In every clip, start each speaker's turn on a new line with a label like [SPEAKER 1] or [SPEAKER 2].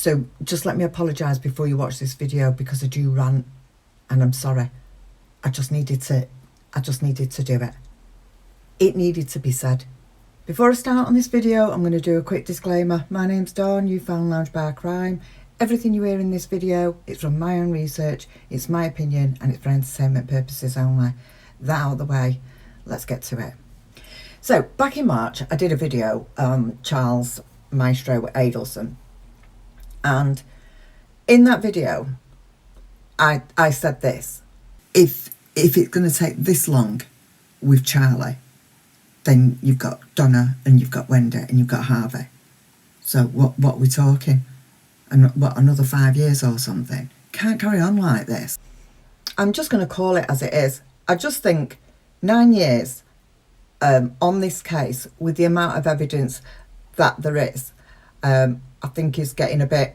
[SPEAKER 1] So just let me apologise before you watch this video, because I do rant, and I'm sorry. I just needed to do it. It needed to be said. Before I start on this video, I'm going to do a quick disclaimer. My name's Dawn, you found Lounge Bar Crime. Everything you hear in this video is from my own research, it's my opinion, and it's for entertainment purposes only. That out of the way, let's get to it. So, back in March, I did a video on Charles Maestro Adelson. And in that video, I said this. If it's going to take this long with Charlie, then you've got Donna and you've got Wendy and you've got Harvey. So what are we talking? And what, another 5 years or something? Can't carry on like this. I'm just going to call it as it is. I just think 9 years on this case, with the amount of evidence that there is, I think is getting a bit,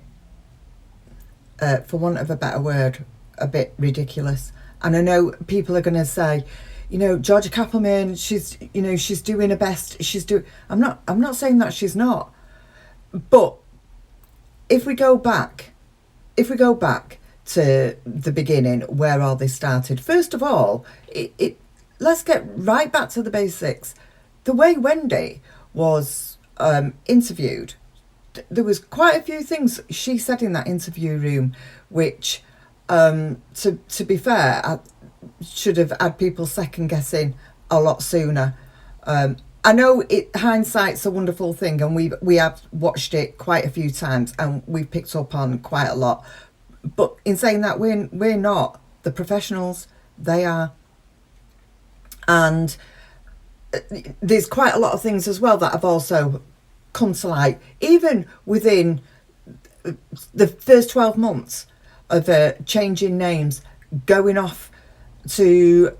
[SPEAKER 1] for want of a better word, a bit ridiculous. And I know people are going to say, you know, Georgia Kappelman, she's doing her best. I'm not saying that she's not. But if we go back to the beginning, where all this started, first of all, let's get right back to the basics. The way Wendy was interviewed, there was quite a few things she said in that interview room, which, to be fair, I should have had people second guessing a lot sooner. I know hindsight's a wonderful thing, and we have watched it quite a few times, and we've picked up on quite a lot. But in saying that, we're not the professionals; they are. And there's quite a lot of things as well that have also come to light, even within the first 12 months of changing names, going off to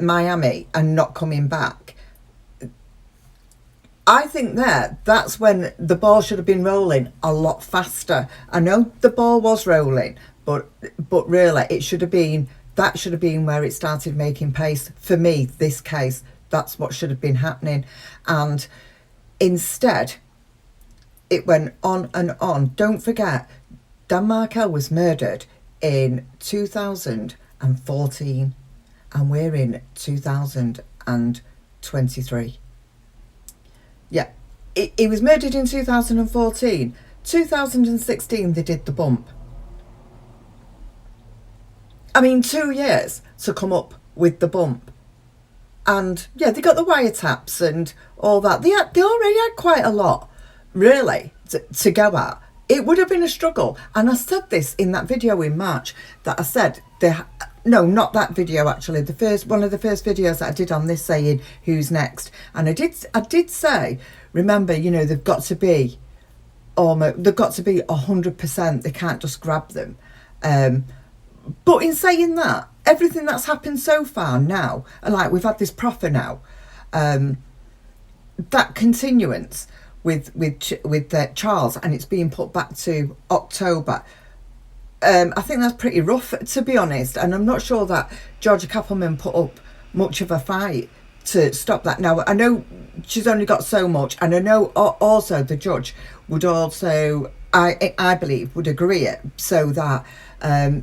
[SPEAKER 1] Miami and not coming back. I think that's when the ball should have been rolling a lot faster. I know the ball was rolling, but really that should have been where it started making pace. For me, this case, that's what should have been happening. And instead, it went on and on. Don't forget, Dan Markel was murdered in 2014, and we're in 2023. Yeah, he was murdered in 2014. 2016, they did the bump. I mean, 2 years to come up with the bump. And yeah, they got the wiretaps and all that. They already had quite a lot, really, to go at. It would have been a struggle. And I said this in that video in March, that I said, no, not that video actually, one of the first videos that I did on this, saying who's next. And I did say, remember, you know, they've got to be 100%. They can't just grab them. But in saying that, everything that's happened so far now, like we've had this proffer now, that continuance with Charles, and it's being put back to October. I think that's pretty rough, to be honest, and I'm not sure that Georgia Kappelman put up much of a fight to stop that. Now, I know she's only got so much, and I know also the judge would also, I believe, would agree it, so that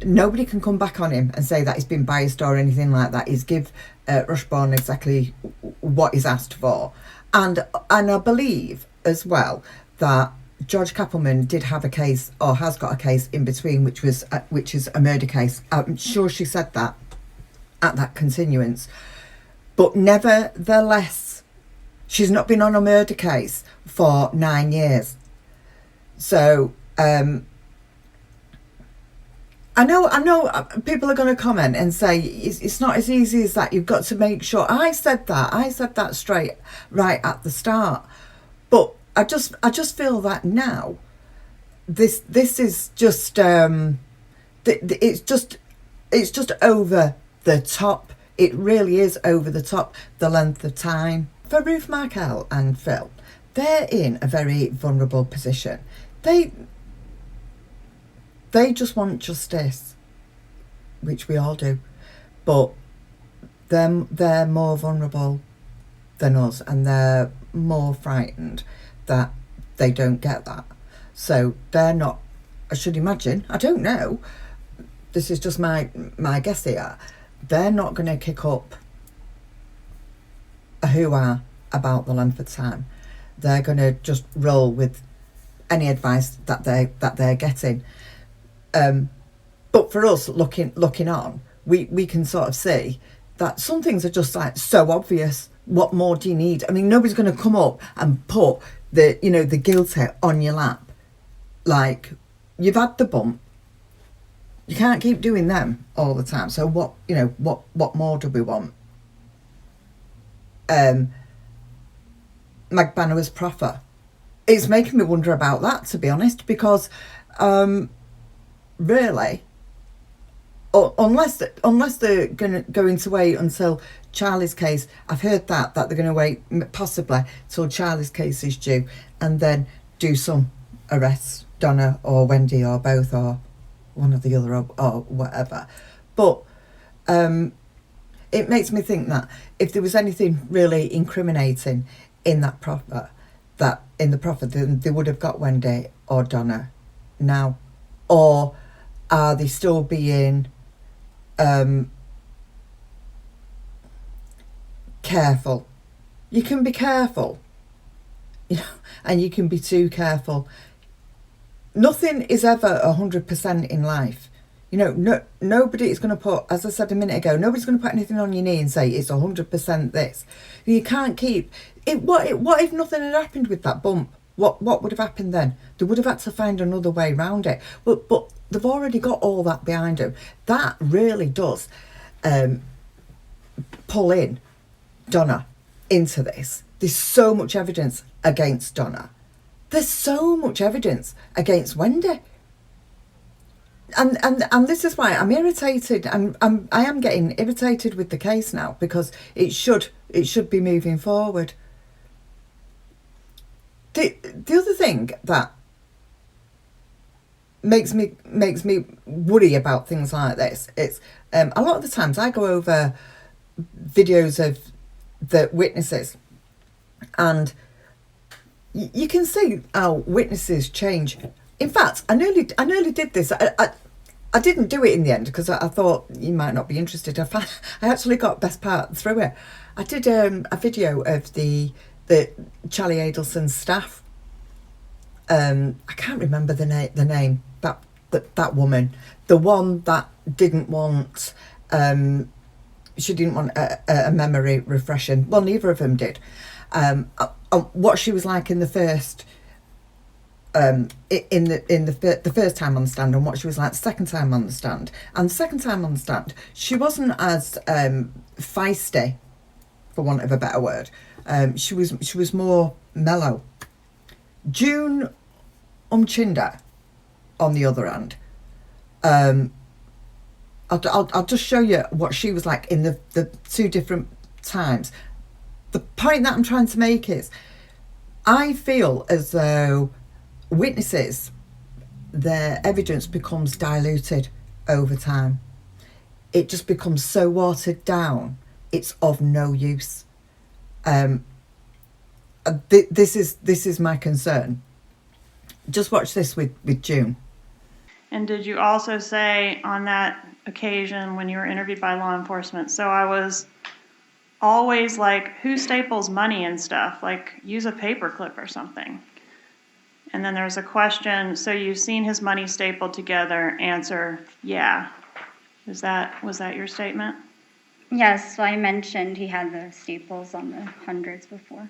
[SPEAKER 1] nobody can come back on him and say that he's been biased or anything like that. He's give Rushbourne exactly what he's asked for. And I believe as well that George Kappelman did have a case, or has got a case in between, which is a murder case. I'm sure she said that at that continuance. But nevertheless, she's not been on a murder case for 9 years. So I know people are going to comment and say it's not as easy as that. You've got to make sure. I said that straight right at the start. But I just feel that now this is just it's just over the top. It really is over the top, the length of time. For Ruth Markel and Phil, they're in a very vulnerable position. They just want justice, which we all do, but they're more vulnerable than us, and they're more frightened that they don't get that. So they're not I should imagine, I don't know, this is just my guess here, they're not going to kick up a hoo-ha about the length of time. They're going to just roll with any advice that they're getting. But for us, looking on, we can sort of see that some things are just like so obvious. What more do you need? I mean, nobody's going to come up and put the guilty on your lap. Like, you've had the bump. You can't keep doing them all the time. So what more do we want? Magbanner's proffer. It's making me wonder about that, to be honest, because really, unless they're going to wait until Charlie's case, I've heard that they're going to wait possibly till Charlie's case is due and then do some arrests, Donna or Wendy or both or one or the other or whatever. But it makes me think that if there was anything really incriminating in that proffer, then they would have got Wendy or Donna now. Or are they still being careful? You can be careful, and you can be too careful. Nothing is ever 100% in life. Nobody is going to put, as I said a minute ago, nobody's going to put anything on your knee and say it's 100% this. You can't keep it. What if nothing had happened with that bump? What would have happened then? They would have had to find another way around it. But they've already got all that behind them. That really does pull in Donna into this. There's so much evidence against Donna. There's so much evidence against Wendy. And this is why I'm irritated. I am getting irritated with the case now, because it should be moving forward. The other thing that makes me worry about things like this is a lot of the times I go over videos of the witnesses, and you can see how witnesses change. In fact, I nearly did this. I didn't do it in the end because I thought you might not be interested. I actually got best part through it. I did a video of the Charlie Adelson staff. I can't remember the name. That woman, the one that didn't want she didn't want a memory refreshing. Well, neither of them did. What she was like in the first. In the first time on the stand, and what she was like the second time on the stand. And the second time on the stand, she wasn't as feisty, for want of a better word. She was more mellow. June Umchinda, on the other hand, I'll just show you what she was like in the two different times. The point that I'm trying to make is, I feel as though witnesses, their evidence becomes diluted over time. It just becomes so watered down, it's of no use. This is my concern. Just watch this with June.
[SPEAKER 2] And did you also say on that occasion when you were interviewed by law enforcement, so I was always like, who staples money and stuff? Like, use a paper clip or something. And then there was a question, so you've seen his money stapled together, answer, yeah. Was that your statement?
[SPEAKER 3] Yes, so I mentioned he had the staples on the hundreds before.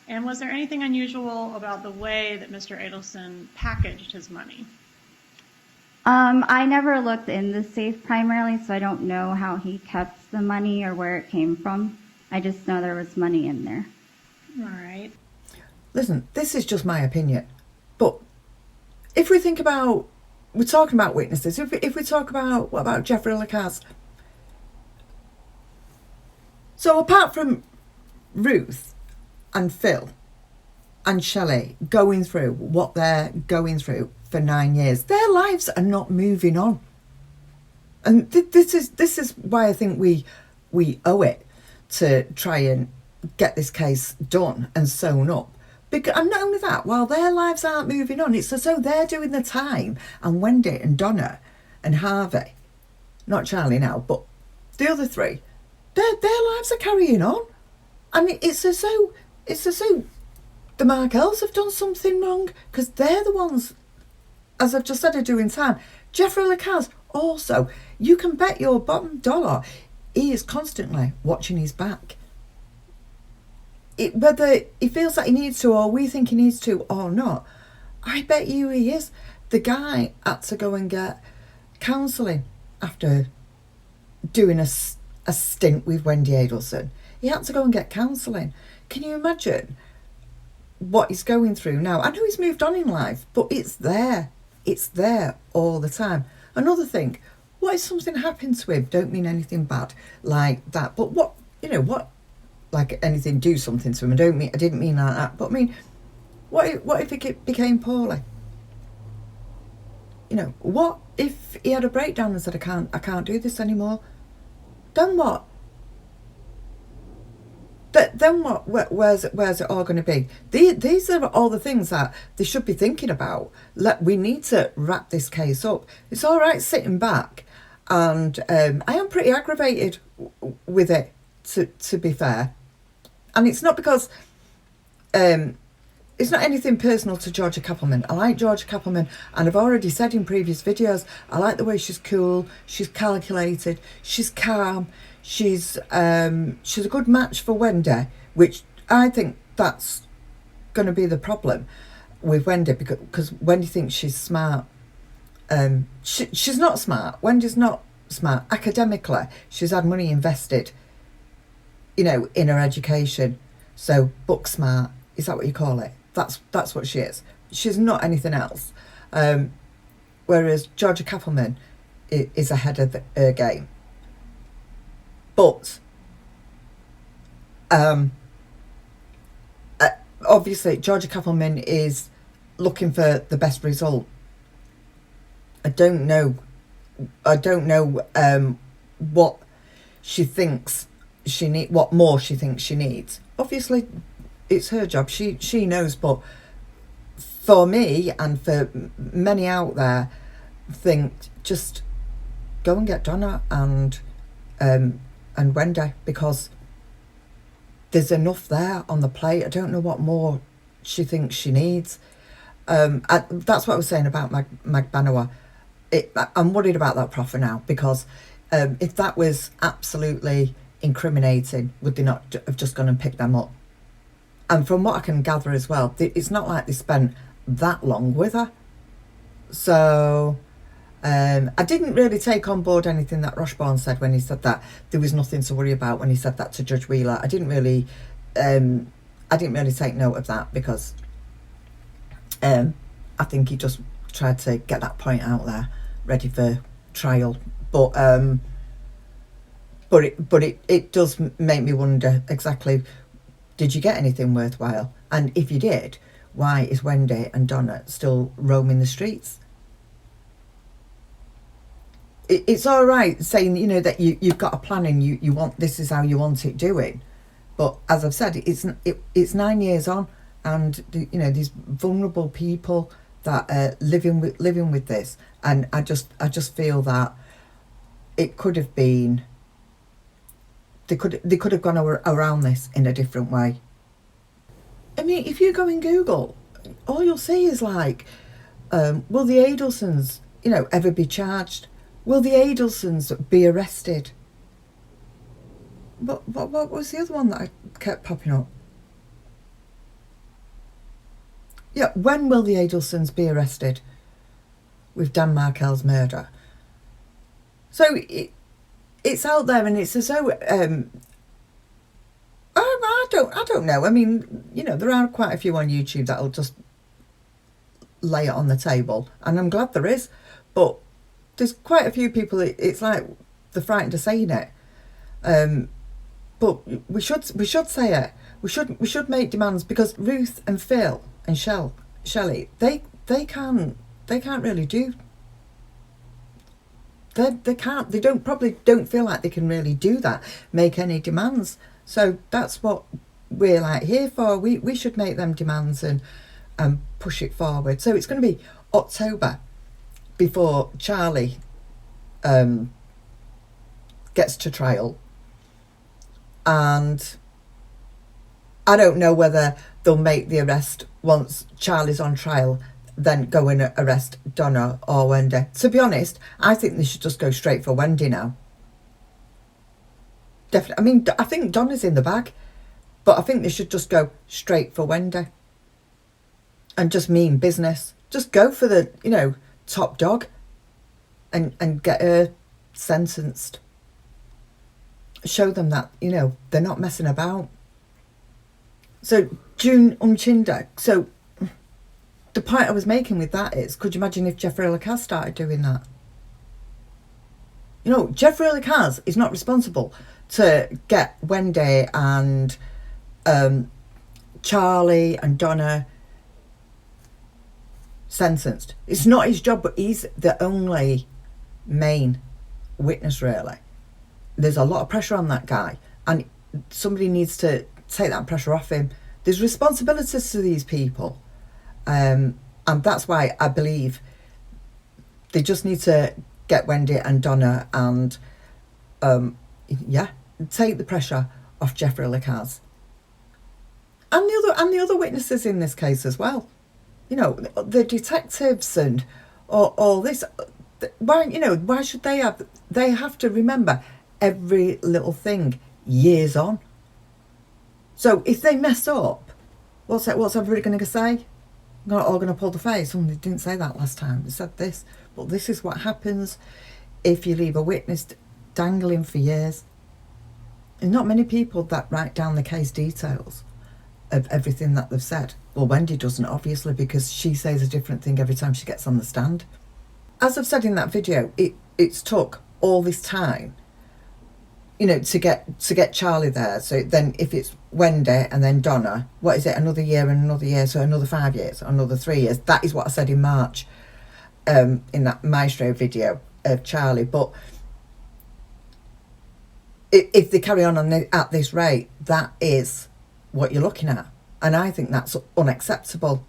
[SPEAKER 2] And was there anything unusual about the way that Mr. Adelson packaged his money?
[SPEAKER 3] I never looked in the safe primarily, so I don't know how he kept the money or where it came from. I just know there was money in there.
[SPEAKER 2] All right.
[SPEAKER 1] Listen, this is just my opinion, but if we think about, we're talking about witnesses, if we talk about, what about Jeffrey Lacaz? So apart from Ruth and Phil and Shelley going through what they're going through for 9 years, their lives are not moving on. And this is why I think we owe it to try and get this case done and sewn up. And not only that, while their lives aren't moving on, it's as though they're doing the time, and Wendy and Donna and Harvey, not Charlie now, but the other three, their lives are carrying on. And it's as though the Markels have done something wrong, because they're the ones, as I've just said, are doing time. Jeffrey Lacaz also, you can bet your bottom dollar he is constantly watching his back. Whether he feels that he needs to, or we think he needs to, or not, I bet you he is. The guy had to go and get counselling after doing a stint with Wendi Adelson. He had to go and get counselling. Can you imagine what he's going through now? I know he's moved on in life, but it's there. It's there all the time. Another thing, what if something happened to him? Don't mean anything bad like that, but what, like anything, do something to him. I didn't mean like that, but I mean, what if he became poorly? What if he had a breakdown and said, I can't do this anymore? Then what? Then what? Where's it all going to be? These are all the things that they should be thinking about. We need to wrap this case up. It's all right sitting back, and I am pretty aggravated with it, to be fair. And it's not because it's not anything personal to Georgia Kappelman. I like Georgia Kappelman, and I've already said in previous videos, I like the way she's cool, she's calculated, she's calm, she's a good match for Wendy, which I think that's going to be the problem with Wendy, because Wendy thinks she's smart. She's not smart. Wendy's not smart academically. She's had money invested, in her education. So book smart, is that what you call it? That's what she is. She's not anything else. Whereas Georgia Kappelman is ahead of her game. But obviously Georgia Kappelman is looking for the best result. I don't know what she thinks what more she thinks she needs. Obviously it's her job, she knows, but for me and for many out there, think just go and get Donna and Wendy, because there's enough there on the plate. I don't know what more she thinks she needs. That's what I was saying about Magbanoa. I'm worried about that proffer now, because if that was absolutely incriminating, would they not have just gone and picked them up? And from what I can gather as well, it's not like they spent that long with her. So I didn't really take on board anything that Rochborn said when he said that there was nothing to worry about, when he said that to Judge Wheeler. I didn't really take note of that, because I think he just tried to get that point out there, ready for trial. But it does make me wonder exactly, did you get anything worthwhile? And if you did, why is Wendy and Donna still roaming the streets? It's all right saying, that you've got a plan and you want, this is how you want it doing. But as I've said, it's 9 years on, and these vulnerable people that are living with this, and I just feel that it could have been, they could have gone around this in a different way. I mean, if you go in Google, all you'll see is like, will the Adelsons, ever be charged? Will the Adelsons be arrested? What was the other one that I kept popping up? Yeah, when will the Adelsons be arrested with Dan Markel's murder? So it's out there, and it's as though I don't know. I mean, there are quite a few on YouTube that'll just lay it on the table, and I'm glad there is. But there's quite a few people. It's like they're frightened of saying it. But we should say it. We should make demands, because Ruth and Phil and Shelley, they can't really do. They probably don't feel like they can really do that, make any demands. So that's what we're like here for. We should make them demands and push it forward. So it's going to be October before Charlie gets to trial, and I don't know whether they'll make the arrest once Charlie's on trial, then go and arrest Donna or Wendy. To be honest, I think they should just go straight for Wendy now. Definitely. I mean, I think Donna's in the bag, but I think they should just go straight for Wendy and just mean business. Just go for the, top dog and get her sentenced. Show them that, they're not messing about. So, June Unchinda. So, the point I was making with that is, could you imagine if Jeffrey Lacaz started doing that? Jeffrey Lacaz is not responsible to get Wendy and Charlie and Donna sentenced. It's not his job, but he's the only main witness, really. There's a lot of pressure on that guy, and somebody needs to take that pressure off him. There's responsibilities to these people, and that's why I believe they just need to get Wendy and Donna and take the pressure off Jeffrey Lacaz and the other witnesses in this case as well. The detectives and all this. Why should they have? They have to remember every little thing years on. So if they mess up, what's everybody going to say? They're all going to pull the face. They didn't say that last time. They said this. But this is what happens if you leave a witness dangling for years. And not many people that write down the case details of everything that they've said. Well, Wendy doesn't, obviously, because she says a different thing every time she gets on the stand. As I've said in that video, it's took all this time, to get Charlie there. So then if it's Wendy and then Donna, what is it, another year and another year, so another 5 years, another 3 years. That is what I said in March in that Maestro video of Charlie. But if they carry on at this rate, that is what you're looking at. And I think that's unacceptable.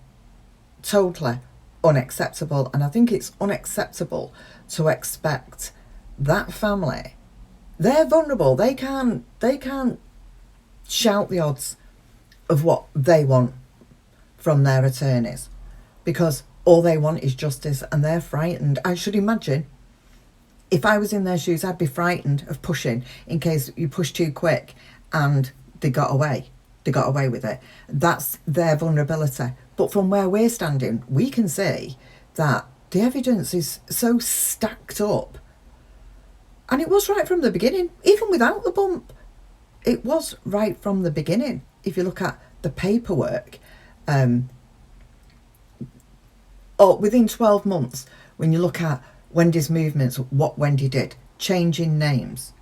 [SPEAKER 1] Totally unacceptable. And I think it's unacceptable to expect that family. They're vulnerable. They can't shout the odds of what they want from their attorneys, because all they want is justice, and they're frightened. I should imagine if I was in their shoes, I'd be frightened of pushing in case you push too quick and they got away with it. That's their vulnerability. But from where we're standing, we can see that the evidence is so stacked up. And it was right from the beginning, even without the bump. It was right from the beginning. If you look at the paperwork, or within 12 months, when you look at Wendy's movements, what Wendy did, changing names.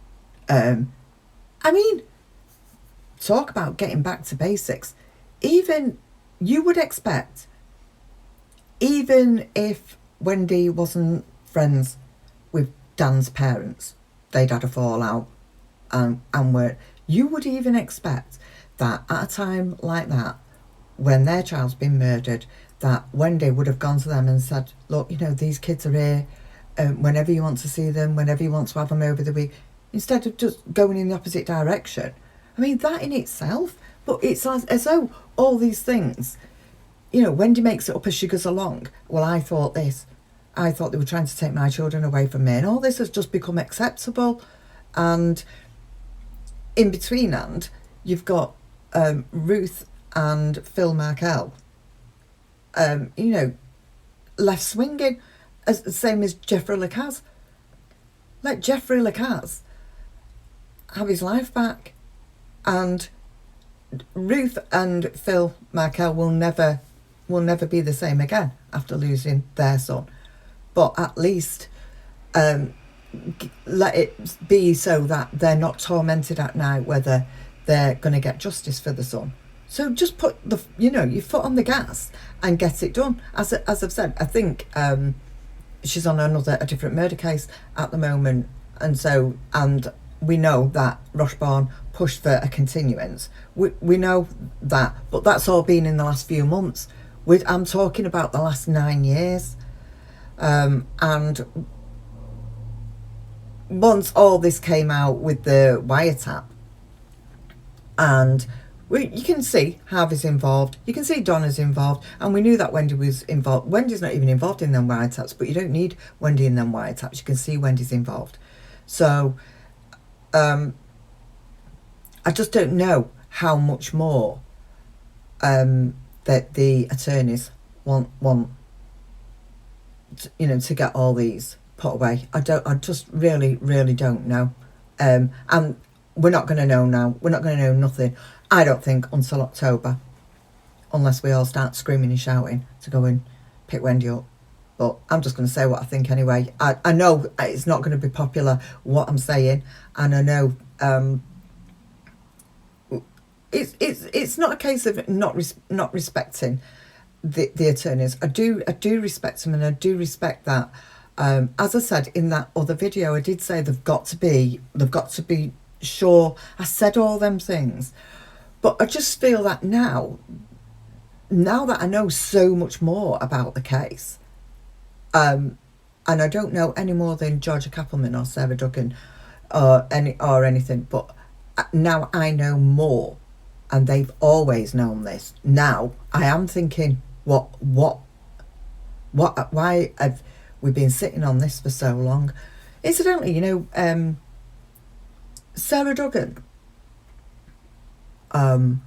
[SPEAKER 1] Talk about getting back to basics. Even you would expect, even if Wendy wasn't friends with Dan's parents, they'd had a fallout and were, you would even expect that at a time like that, when their child's been murdered, that Wendy would have gone to them and said, look, these kids are here, whenever you want to see them, whenever you want to have them over the week, instead of just going in the opposite direction. That in itself, but it's as though all these things, Wendy makes it up as she goes along. Well, I thought this. I thought they were trying to take my children away from me, and all this has just become acceptable. And in between, you've got Ruth and Phil Markel, left swinging, as the same as Jeffrey Lacaz. Let Jeffrey Lacaz have his life back, and Ruth and Phil Markel will never be the same again after losing their son. But at least let it be so that they're not tormented at night whether they're going to get justice for the son. So just put your foot on the gas and get it done. As I've said, I think she's on a different murder case at the moment, and we know that Rochborn pushed for a continuance. We know that, but that's all been in the last few months. I'm talking about the last 9 years. And once all this came out with the wiretap, and you can see Harvey's involved, you can see Donna's involved, and we knew that Wendy was involved. Wendy's not even involved in them wiretaps, but you don't need Wendy in them wiretaps. You can see Wendy's involved. So I just don't know how much more that the attorneys want to get all these put away. I just really don't know. And we're not going to know now. We're not going to know nothing, I don't think, until October, unless we all start screaming and shouting to go and pick Wendy up. But I'm just going to say what I think anyway. I know it's not going to be popular, what I'm saying, and I know it's not a case of not respecting the attorneys. I do respect them, and I do respect that. As I said in that other video, I did say they've got to be sure. I said all them things, but I just feel that now that I know so much more about the case, and I don't know any more than Georgia Kappelman or Sarah Duggan or anything, but now I know more, and they've always known this. Now I am thinking, why have we been sitting on this for so long? Incidentally, Sarah Duggan, I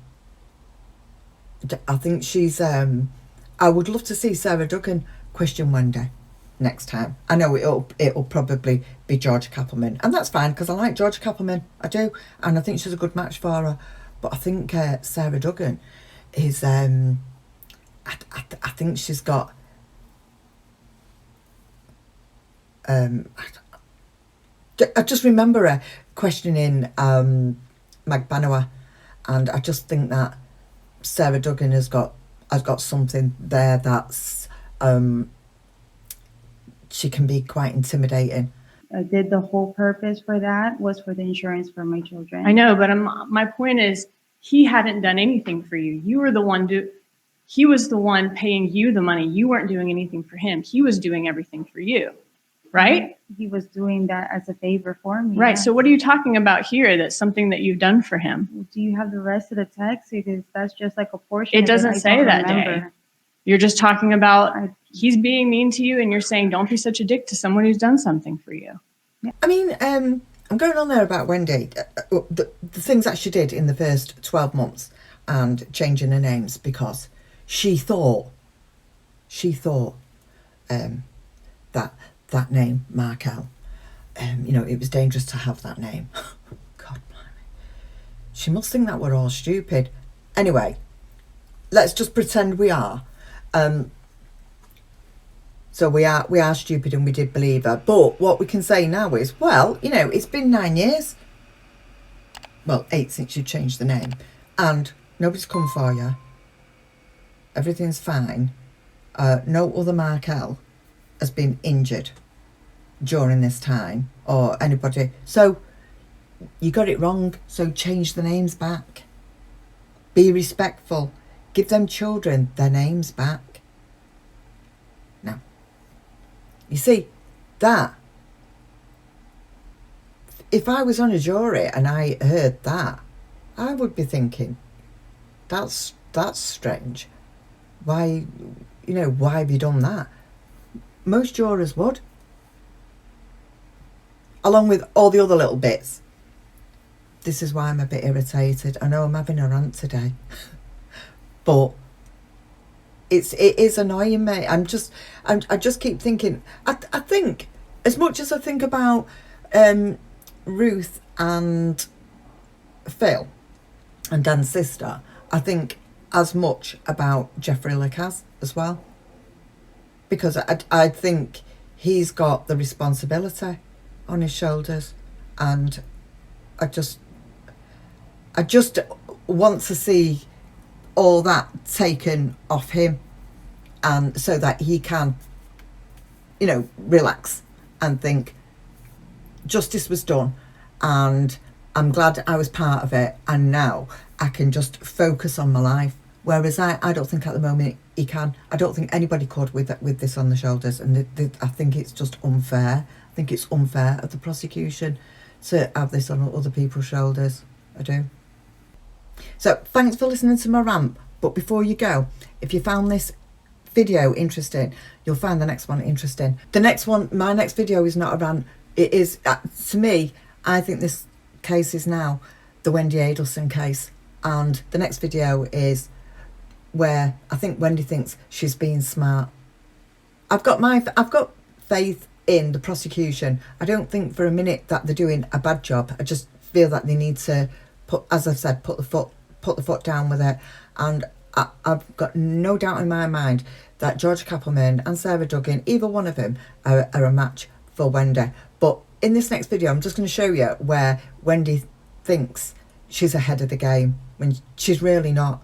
[SPEAKER 1] think she's I would love to see Sarah Duggan question Wendy next time. I know it'll probably be Georgia Kappelman, and that's fine, because I like Georgia Kappelman, I do, and I think she's a good match for her. But I think Sarah Duggan is I think she's got I just remember her questioning Mag Banoa, and I just think that Sarah Duggan has got something there that's she can be quite intimidating.
[SPEAKER 4] I did the whole purpose for that was for the insurance for my children.
[SPEAKER 2] I know, but my point is, he hadn't done anything for you. You were the one he was the one paying you the money. You weren't doing anything for him. He was doing everything for you, right?
[SPEAKER 4] He was doing that as a favor for me.
[SPEAKER 2] Right.
[SPEAKER 4] Yeah.
[SPEAKER 2] So what are you talking about here? That's something that you've done for him.
[SPEAKER 4] Do you have the rest of the text? Because that's just like a portion.
[SPEAKER 2] It doesn't say that day. You're just talking about he's being mean to you, and you're saying don't be such a dick to someone who's done something for you.
[SPEAKER 1] I mean, I'm going on there about Wendy, the things that she did in the first 12 months and changing her names, because she thought that name, Markel, it was dangerous to have that name. God blimey. She must think that we're all stupid. Anyway, let's just pretend we are. So we are stupid, and we did believe her. But what we can say now is, well, it's been 9 years. Well, 8 since you changed the name. And nobody's come for you. Everything's fine. No other Markel has been injured during this time, or anybody. So you got it wrong. So change the names back. Be respectful. Give them children their names back. Now, you see, that, if I was on a jury and I heard that, I would be thinking, that's strange. Why have you done that? Most jurors would. Along with all the other little bits. This is why I'm a bit irritated. I know I'm having a rant today. But it is annoying me. I just keep thinking. I think, as much as I think about Ruth and Phil and Dan's sister, I think as much about Jeffrey Licaz as well, because I think he's got the responsibility on his shoulders, and I just want to see all that taken off him, and so that he can relax and think justice was done, and I'm glad I was part of it, and now I can just focus on my life. Whereas I don't think at the moment he can. I don't think anybody could with this on the shoulders, and I think it's just unfair. I think it's unfair of the prosecution to have this on other people's shoulders. I do. So thanks for listening to my rant. But before you go, if you found this video interesting, you'll find the next one interesting. The next one, my next video is not a rant. It is, to me, I think this case is now the Wendi Adelson case. And the next video is where I think Wendy thinks she's being smart. I've got faith in the prosecution. I don't think for a minute that they're doing a bad job. I just feel that they need to put, as I've said, put the foot down with it. And I've got no doubt in my mind that George Kappelman and Sarah Duggan, either one of them, are a match for Wendy. But in this next video, I'm just going to show you where Wendy thinks she's ahead of the game when she's really not.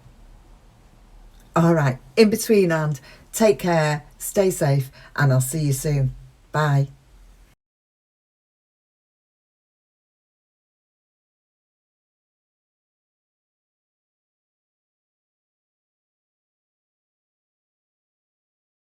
[SPEAKER 1] All right, in between, and take care, stay safe, and I'll see you soon. Bye.